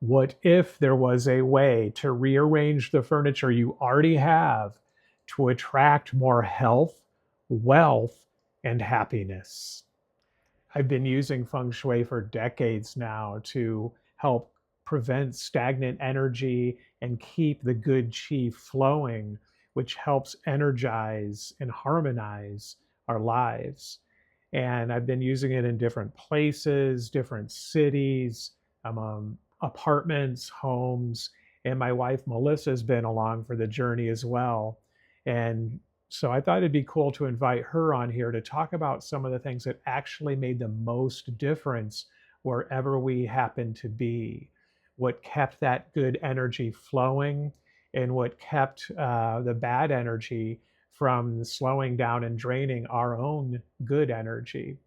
What if there was a way to rearrange the furniture you already have to attract more health, wealth, and happiness? I've been using Feng Shui for decades now to help prevent stagnant energy and keep the good qi flowing, which helps energize and harmonize our lives. And I've been using it in different places, different cities, apartments, homes, and my wife Melissa's been along for the journey as well. And so I thought it'd be cool to invite her on here to talk about some of the things that actually made the most difference wherever we happen to be, what kept that good energy flowing, and what kept the bad energy from slowing down and draining our own good energy.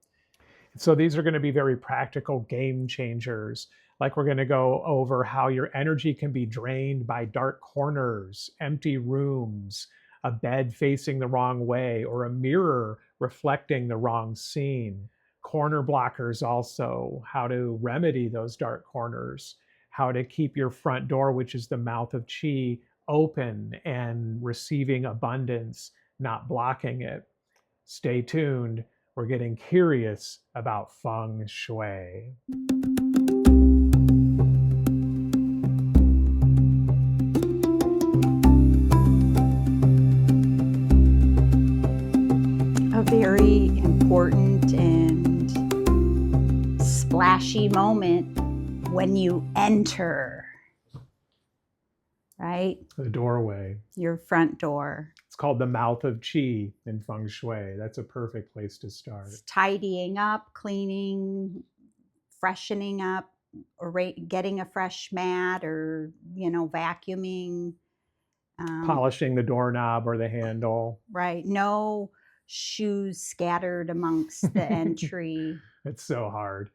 So these are going to be very practical game changers. Like we're going to go over how your energy can be drained by dark corners, empty rooms, a bed facing the wrong way, or a mirror reflecting the wrong scene. Corner blockers also, how to remedy those dark corners, how to keep your front door, which is the mouth of chi, open and receiving abundance, not blocking it. Stay tuned. We're getting curious about Feng Shui. A very important and splashy moment when you enter, right? The doorway. Your front door. It's called the mouth of chi in Feng Shui. That's a perfect place to start. It's tidying up, cleaning, freshening up, or getting a fresh mat, or vacuuming, polishing the doorknob or the handle. Right. No shoes scattered amongst the entry. It's so hard.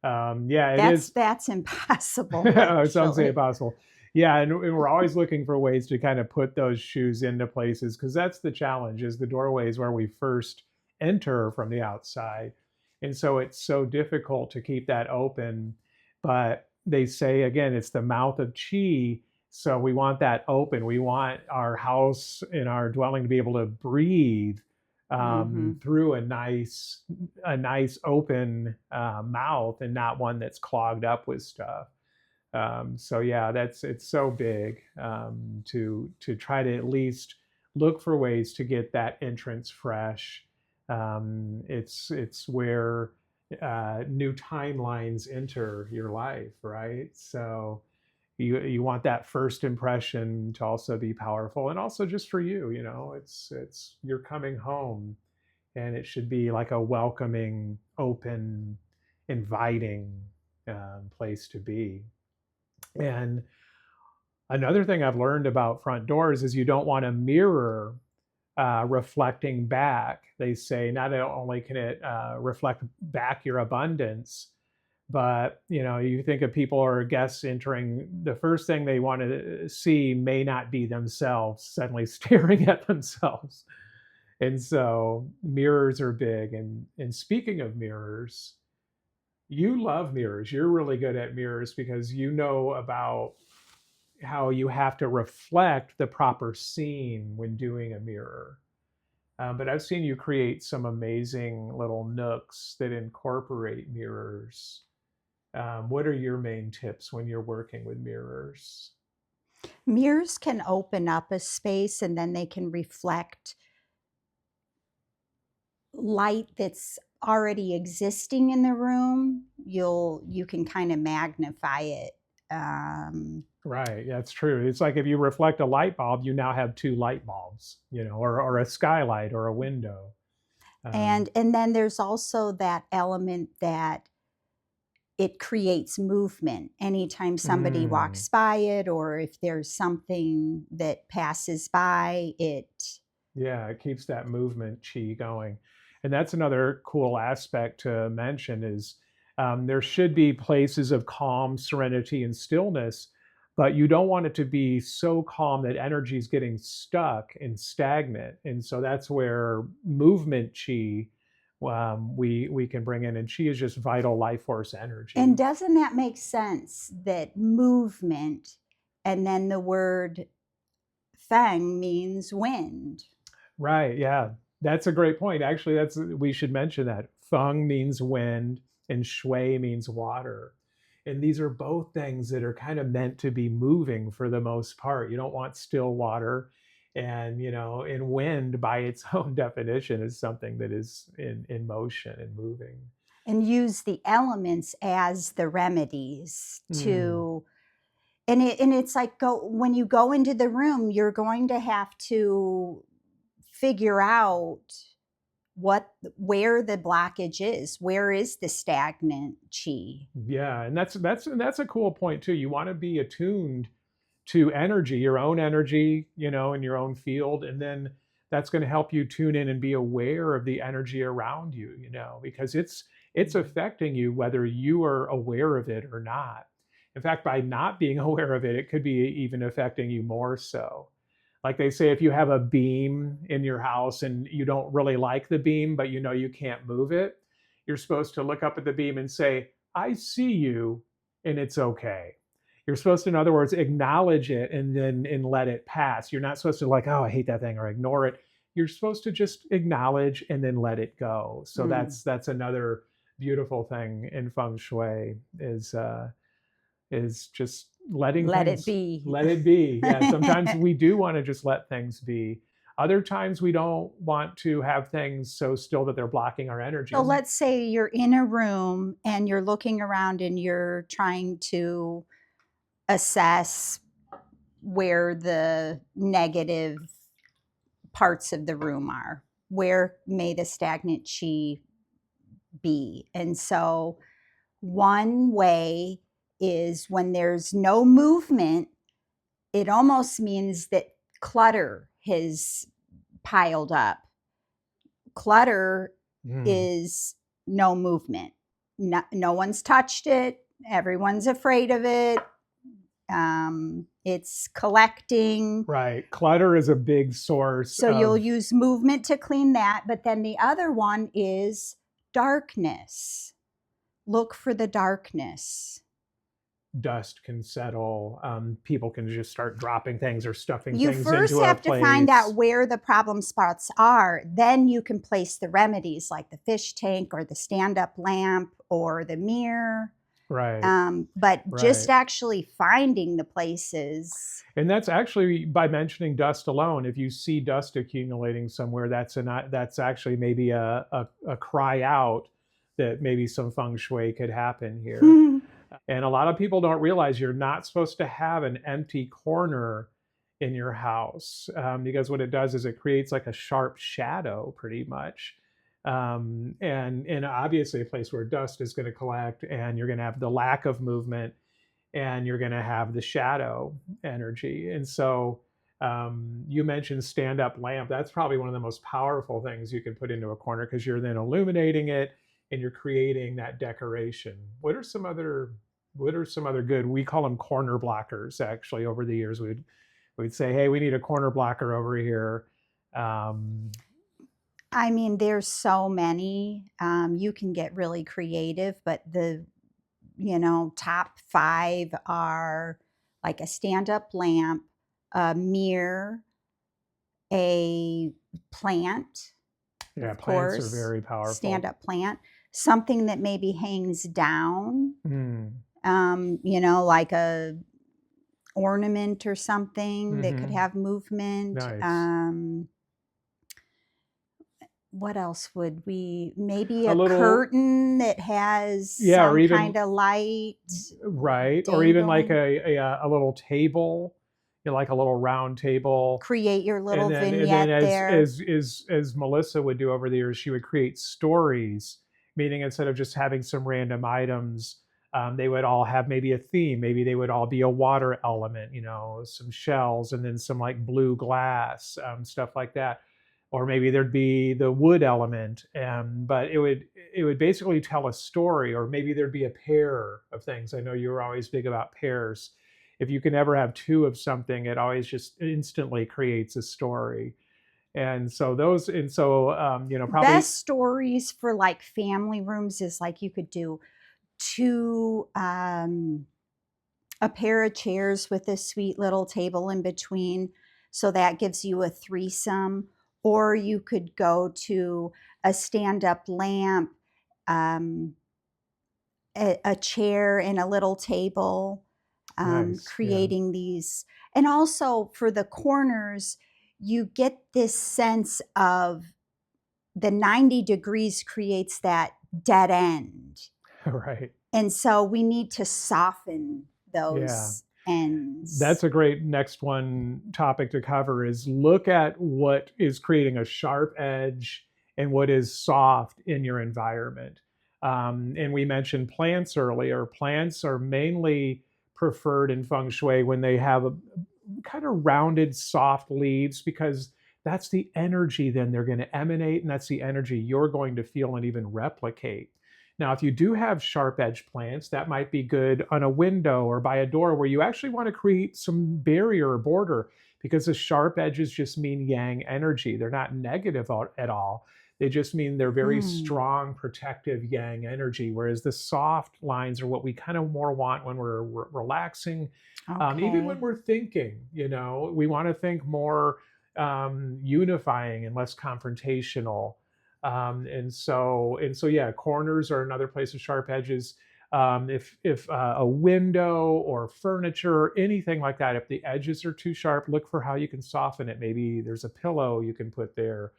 Yeah, that's impossible. Some say impossible. Yeah, and we're always looking for ways to kind of put those shoes into places, because that's the challenge, is the doorways where we first enter from the outside. And so it's so difficult to keep that open. But they say, again, it's the mouth of chi. So we want that open. We want our house and our dwelling to be able to breathe through a nice open mouth, and not one that's clogged up with stuff. So yeah, it's so big to try to at least look for ways to get that entrance fresh. It's where new timelines enter your life, right? So you want that first impression to also be powerful, and also just for you, it's you're coming home, and it should be like a welcoming, open, inviting place to be. And another thing I've learned about front doors is you don't want a mirror reflecting back. They say not only can it reflect back your abundance, but you think of people or guests entering, the first thing they want to see may not be themselves suddenly staring at themselves. And so mirrors are big. And speaking of mirrors, you love mirrors. You're really good at mirrors because you know about how you have to reflect the proper scene when doing a mirror. But I've seen you create some amazing little nooks that incorporate mirrors. What are your main tips when you're working with mirrors? Mirrors can open up a space, and then they can reflect light that's already existing in the room. You can kind of magnify it. Right, that's true. It's like if you reflect a light bulb, you now have two light bulbs, or a skylight or a window. And then there's also that element that it creates movement anytime somebody walks by it, or if there's something that passes by it. Yeah, it keeps that movement chi going. And that's another cool aspect to mention is there should be places of calm, serenity, and stillness, but you don't want it to be so calm that energy is getting stuck and stagnant. And so that's where movement chi we can bring in, and chi is just vital life force And energy. doesn't that make sense that movement and then the word feng means wind? Right. Yeah. That's a great point. Actually, we should mention that. Feng means wind and shui means water. And these are both things that are kind of meant to be moving for the most part. You don't want still water. And, in wind by its own definition is something that is in motion and moving. And use the elements as the remedies Mm, to, and it's like, go when you go into the room, you're going to have to figure out where the blockage is. Where is the stagnant chi? yeah. And that's a cool point too. You want to be attuned to energy, your own energy, in your own field. And then that's going to help you tune in and be aware of the energy around you, because it's affecting you whether you are aware of it or not. In fact, by not being aware of it, it could be even affecting you more so. Like they say, if you have a beam in your house and you don't really like the beam, but you can't move it, you're supposed to look up at the beam and say, I see you, and it's okay. You're supposed to, in other words, acknowledge it and let it pass. You're not supposed to like, oh, I hate that thing, or ignore it. You're supposed to just acknowledge and then let it go. So Mm. that's another beautiful thing in feng shui is just letting Let it things be. let it be. Yeah, sometimes we do want to just let things be. Other times we don't want to have things so still that they're blocking our energy. So let's say you're in a room and you're looking around and you're trying to assess where the negative parts of the room are. Where may the stagnant chi be? And so, one way is when there's no movement, it almost means that clutter has piled up. Clutter Mm, is no movement. No one's touched it. Everyone's afraid of it. It's collecting. right. Clutter is a big source So you'll of use movement to clean that. But then the other one is darkness. Look for the darkness. dust can settle. People can just start dropping things or stuffing You things first into a have to find out place. where the problem spots are. Then you can place the remedies like the fish tank or the stand up lamp or the mirror. Right, But just right. actually finding the places. And that's actually by mentioning dust alone. If you see dust accumulating somewhere, that's actually maybe a cry out that maybe some feng shui could happen here. And a lot of people don't realize you're not supposed to have an empty corner in your house, because what it does is it creates like a sharp shadow, pretty much. And obviously, a place where dust is going to collect, and you're going to have the lack of movement, and you're going to have the shadow energy. And so, you mentioned stand up lamp. That's probably one of the most powerful things you can put into a corner because you're then illuminating it and you're creating that decoration. What are some other good? We call them corner blockers. Actually, over the years, we'd say, hey, we need a corner blocker over here. Um, I mean, there's so many. You can get really creative, but the top five are like a stand-up lamp, a mirror, a plant, yeah, of plants are course, very powerful. stand-up plant, something that maybe hangs down, Mm. like a ornament or something that could Hmm. have movement. Nice. What else would we, maybe A a little, curtain that has yeah, or some even kind of light right, or even like dangling? a little table, like a little round table. Create your And little then vignette as there. Melissa would do over the years, she would create stories, meaning instead of just having some random items, they would all have maybe a theme. Maybe they would all be a water element, some shells, and then some like blue glass, stuff like that. Or maybe there'd be the wood element, but it would basically tell a story. Or maybe there'd be a pair of things. I know you were always big about pairs. If you can ever have two of something, it always just instantly creates a story. And so those, and so probably Best stories for like family rooms is like you could do two a pair of chairs with a sweet little table in between, so that gives you a threesome. Or you could go to a stand-up lamp, um, a chair and a little table, nice. Yeah. creating these. And also for the corners, you get this sense of the 90 degrees creates that dead end. Right. And so we need to soften Yeah. those ends. That's a great next one topic to cover is look at what is creating a sharp edge and what is soft in your environment. And we mentioned plants earlier. Plants are mainly preferred in feng shui when they have a kind of rounded, soft leaves because that's the energy then they're going to emanate, and that's the energy you're going to feel and even replicate. Now, if you do have sharp edge plants, that might be good on a window or by a door where you actually want to create some barrier or border because the sharp edges just mean yang energy. They're not negative at all. They just mean they're very Mm, strong, protective yang energy, whereas the soft lines are what we kind of more want when we're relaxing. Even when okay. we're thinking, we want to think more unifying and less confrontational. And so yeah, corners are another place of sharp edges. If a window or furniture or anything like that, if the edges are too sharp, look for how you can soften it. Maybe there's a pillow you can put there,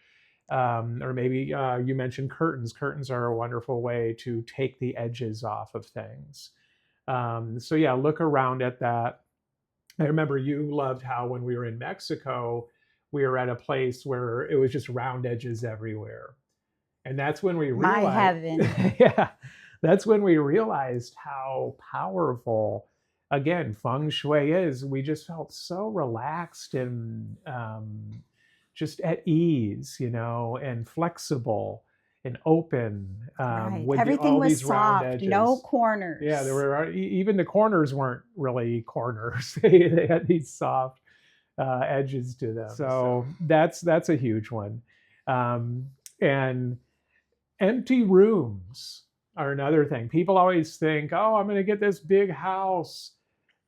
or maybe you mentioned curtains. Curtains are a wonderful way to take the edges off of things. So yeah, look around at that. I remember you loved how when we were in Mexico, we were at a place where it was just round edges everywhere. And that's when we My realized, heaven. yeah, that's when we realized how powerful, again, feng shui is. We just felt so relaxed and just at ease, and flexible and open Right. with Everything all was these round soft, no edges. Yeah, there corners. were even the corners weren't really corners. They had these soft edges to them. So that's a huge one. And empty rooms are another thing. People always think, oh, I'm going to get this big house.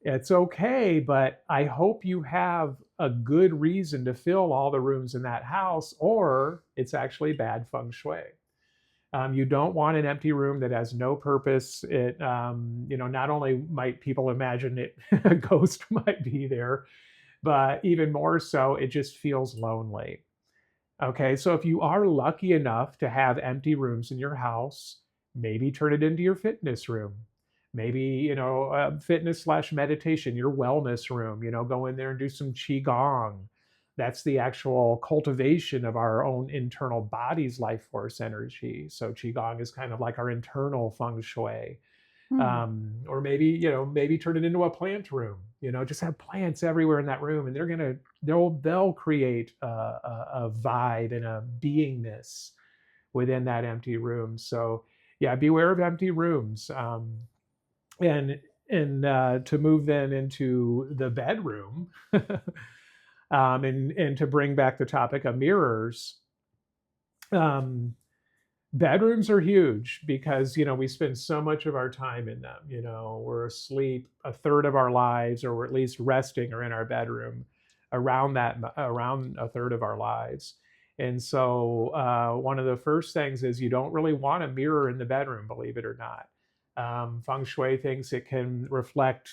It's okay, but I hope you have a good reason to fill all the rooms in that house, or it's actually bad feng shui. You don't want an empty room that has no purpose. It, not only might people imagine it, a ghost might be there, but even more so, it just feels lonely. Okay, so if you are lucky enough to have empty rooms in your house, maybe turn it into your fitness room. Maybe, fitness slash meditation, your wellness room, go in there and do some Qigong. That's the actual cultivation of our own internal body's life force energy. So Qigong is kind of like our internal feng shui. Hmm. Or maybe turn it into a plant room. Just have plants everywhere in that room, and they'll create a vibe and a beingness within that empty room. So yeah, beware of empty rooms. And to move then into the bedroom, and to bring back the topic of mirrors. Um, Bedrooms are huge because we spend so much of our time in them. We're asleep a third of our lives, or we're at least resting or in our bedroom around a third of our lives. And so one of the first things is you don't really want a mirror in the bedroom, believe it or not. Feng shui thinks it can reflect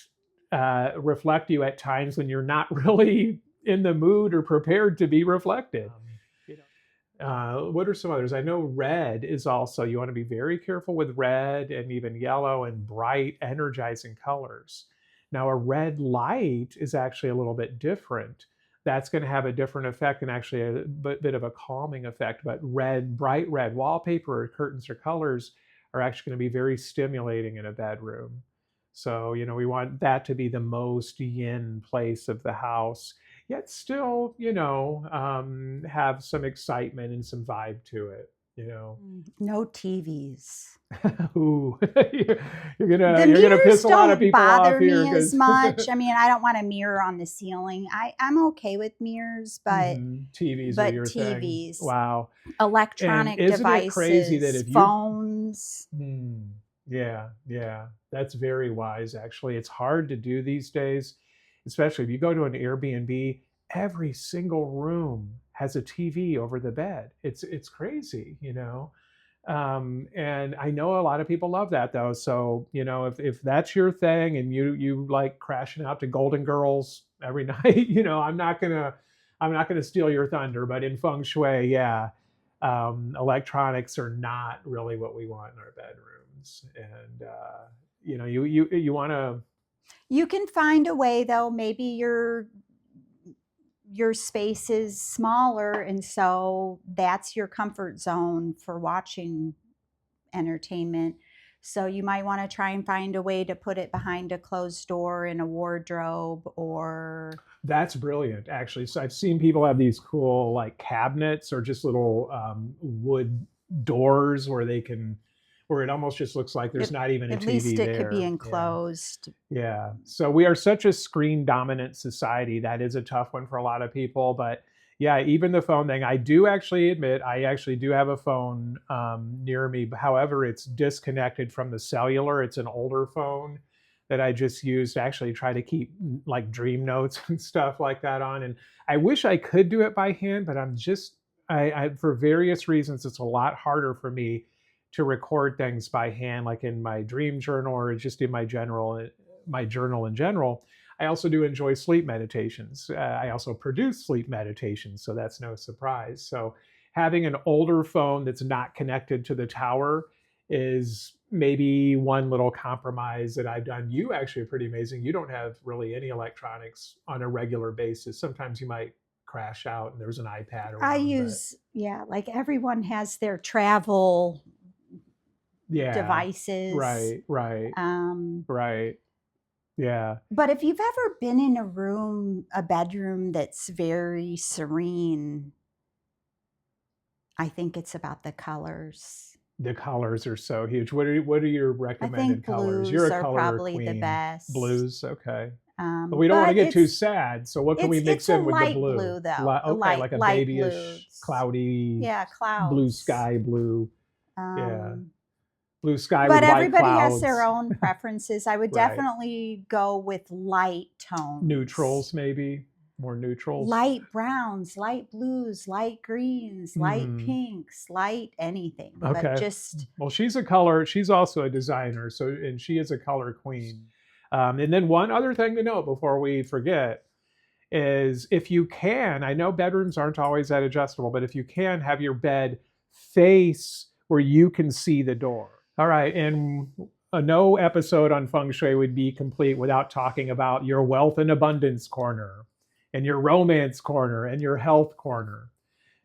you at times when you're not really in the mood or prepared to be reflected. What are some others? I know red is also, you want to be very careful with red and even yellow and bright, energizing colors. Now, a red light is actually a little bit different. That's going to have a different effect and actually a bit of a calming effect. But red, bright red wallpaper or curtains or colors are actually going to be very stimulating in a bedroom. So, we want that to be the most yin place of the house, yet still, have some excitement and some vibe to it. you know. No TVs. Ooh, you're The you're gonna mirrors piss a lot of don't people off bother here me as because much. I mean, I don't want a mirror on the ceiling. I'm okay with mirrors, TVs are but your thing. TVs, Wow. And electronic isn't it crazy that devices, if you phones. yeah, yeah, that's very wise actually. It's hard to do these days, especially if you go to an Airbnb, every single room has a TV over the bed. It's crazy, you know. And I know a lot of people love that though. So, you know, if that's your thing and you like crashing out to Golden Girls every night, you know, I'm not gonna steal your thunder, but in feng shui, yeah, electronics are not really what we want in our bedrooms. And you know, you want to. You can find a way though, maybe your space is smaller and so that's your comfort zone for watching entertainment. So you might want to try and find a way to put it behind a closed door in a wardrobe or That's brilliant, actually. So I've seen people have these cool like cabinets or just little wood doors where they can, where it almost just looks like there's not even a at least TV it could be there. Yeah. enclosed. Yeah. So we are such a screen dominant society. That is a tough one for a lot of people. But yeah, even the phone thing, I do actually admit, I actually do have a phone near me. However, it's disconnected from the cellular. It's an older phone that I just use to actually try to keep like dream notes and stuff like that on. And I wish I could do it by hand, but I'm just, for various reasons, it's a lot harder for me to record things by hand, like in my dream journal or just in my journal in general. I also do enjoy sleep meditations. I also produce sleep meditations, so that's no surprise. So having an older phone that's not connected to the tower is maybe one little compromise that I've done. You actually are pretty amazing. You don't have really any electronics on a regular basis. Sometimes you might crash out and there's an iPad I around, but use, yeah, like everyone has their travel yeah, devices. right, right, right. Yeah. But if you've ever been in a bedroom that's very serene, I think it's about the colors. The colors are so huge. What are your I recommended think colors? You're blues a are color probably the queen. best. Blues, okay. But we don't want to But get too sad. So what can we it's mix a in with the light blue? blue though, a Okay, like a light babyish, blues. cloudy, Yeah, blue clouds. sky blue. Yeah, Um, blue sky with but white everybody has their clouds. own preferences. I would Right. definitely go with light tones. Neutrals, maybe more neutrals. Light browns, light blues, light greens, light Hmm. pinks, light anything, but Okay. just Well, she's a color. She's also a designer. So, and she is a color queen. And then one other thing to note before we forget is if you can, I know bedrooms aren't always that adjustable, but if you can have your bed face where you can see the door. All right. And no episode on feng shui would be complete without talking about your wealth and abundance corner and your romance corner and your health corner.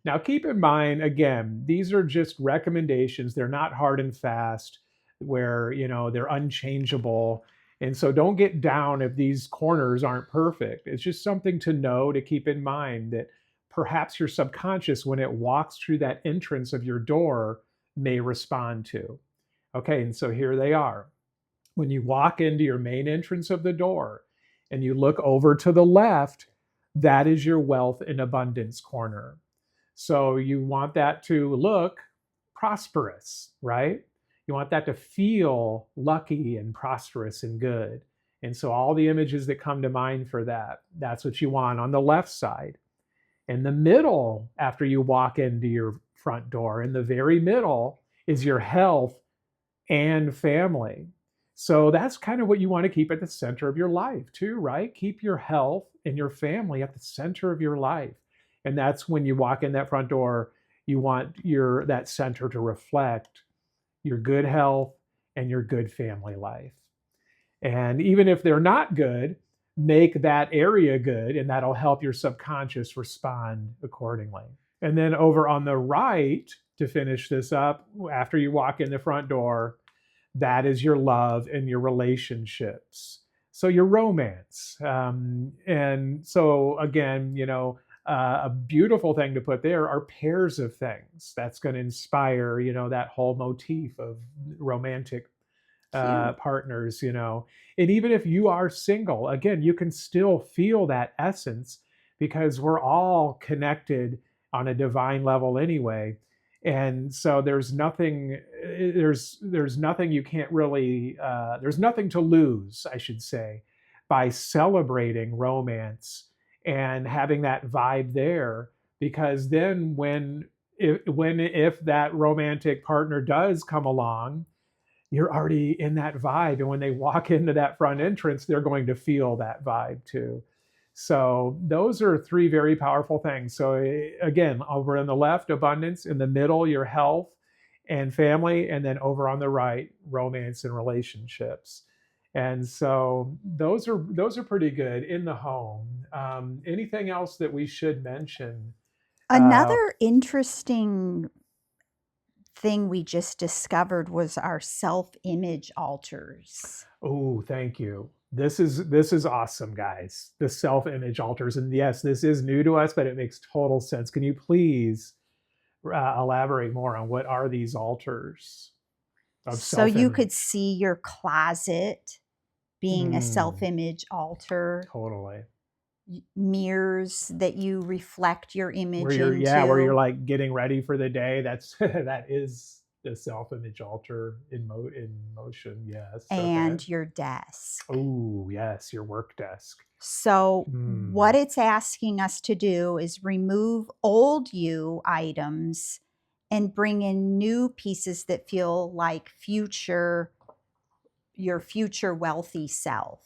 Now, keep in mind, again, these are just recommendations. They're not hard and fast where, you know, they're unchangeable. And so don't get down if these corners aren't perfect. It's just something to know, to keep in mind that perhaps your subconscious, when it walks through that entrance of your door, may respond to. Okay, and so here they are. When you walk into your main entrance of the door and you look over to the left, that is your wealth and abundance corner. So you want that to look prosperous, right? You want that to feel lucky and prosperous and good. And so all the images that come to mind for that, that's what you want on the left side. In the middle, after you walk into your front door, in the very middle is your health and family. So that's kind of what you want to keep at the center of your life, too, right? Keep your health and your family at the center of your life. And that's when you walk in that front door, you want that center to reflect your good health and your good family life. And even if they're not good, make that area good, and that'll help your subconscious respond accordingly. And then over on the right, to finish this up, after you walk in the front door, that is your love and your relationships. So your romance. And so again, you know, A beautiful thing to put there are pairs of things. That's going to inspire, that whole motif of romantic Cute. partners, And even if you are single, again, you can still feel that essence because we're all connected on a divine level anyway. And so there's nothing you can't really there's nothing to lose, I should say, by celebrating romance and having that vibe there, because then if that romantic partner does come along, you're already in that vibe. And when they walk into that front entrance, they're going to feel that vibe too. So those are three very powerful things. So again, over on the left, abundance; in the middle, your health and family; and then over on the right, romance and relationships. And so those are pretty good in the home. Anything else that we should mention? Another interesting thing we just discovered was our self-image altars. Oh, thank you. This is awesome, guys. The self-image altars, and yes, this is new to us, but it makes total sense. Can you please elaborate more on what are these altars of So you self-image? could see your closet being a self-image altar. Totally. Mirrors that you reflect your image Where you're into. like getting ready for the day. That is the self-image altar in motion. Yes. Okay. And your desk. Oh, yes, your work desk. So what it's asking us to do is remove old you items and bring in new pieces that feel like your future wealthy self.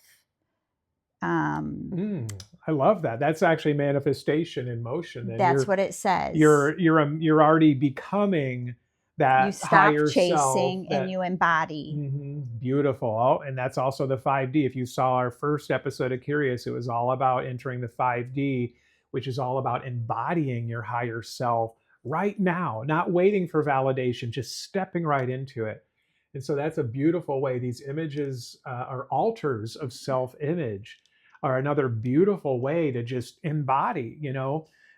I love that. That's actually manifestation in motion. Then That's what it says. You're already becoming that you stop higher chasing self, and you embody. Beautiful. Oh, and that's also the 5D. If you saw our first episode of Curious, it was all about entering the 5D, which is all about embodying your higher self right now, not waiting for validation, just stepping right into it. And so that's a beautiful way. These images are altars of self-image, are another beautiful way to just embody,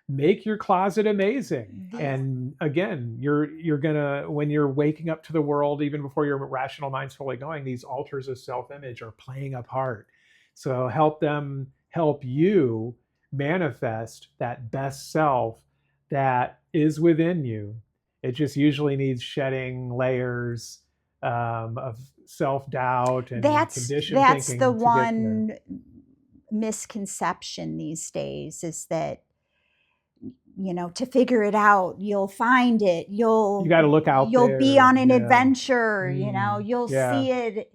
make your closet amazing. And again, you're gonna, when you're waking up to the world, even before your rational mind's fully going, these altars of self-image are playing a part. So help you manifest that best self that is within you. It just usually needs shedding layers of self-doubt and conditioned that's thinking. the one misconception these days, is that to figure it out, you'll find it, you got to look out, you'll be on an adventure, you'll see it.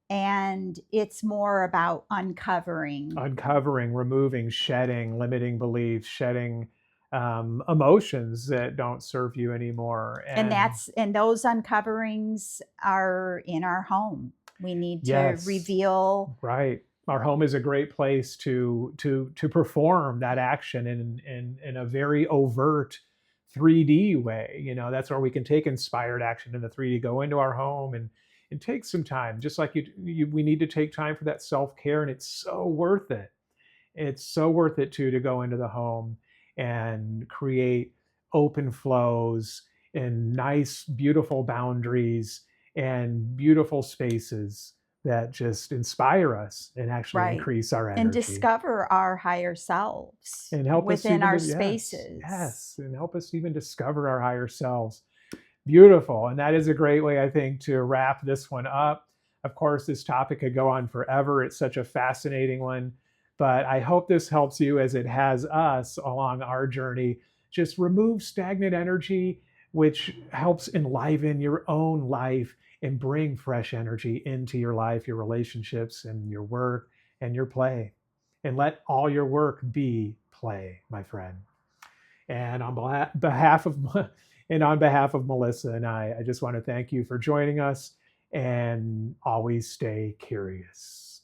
And it's more about uncovering, removing, shedding limiting beliefs, shedding emotions that don't serve you anymore. And those uncoverings are in our home. We need to reveal. Right. Our home is a great place to perform that action in a very overt 3D way. That's where we can take inspired action in the 3D, go into our home and take some time, just like we need to take time for that self-care. And it's so worth it. It's so worth it too, to go into the home and create open flows and nice, beautiful boundaries and beautiful spaces that just inspire us and actually increase our energy. And discover our higher selves and help within us our spaces. Yes, and help us even discover our higher selves. Beautiful. And that is a great way, I think, to wrap this one up. Of course, this topic could go on forever. It's such a fascinating one. But I hope this helps you, as it has us, along our journey. Just remove stagnant energy, which helps enliven your own life and bring fresh energy into your life, your relationships, and your work and your play. And let all your work be play, my friend. And on behalf of Melissa and I just want to thank you for joining us, and always stay curious.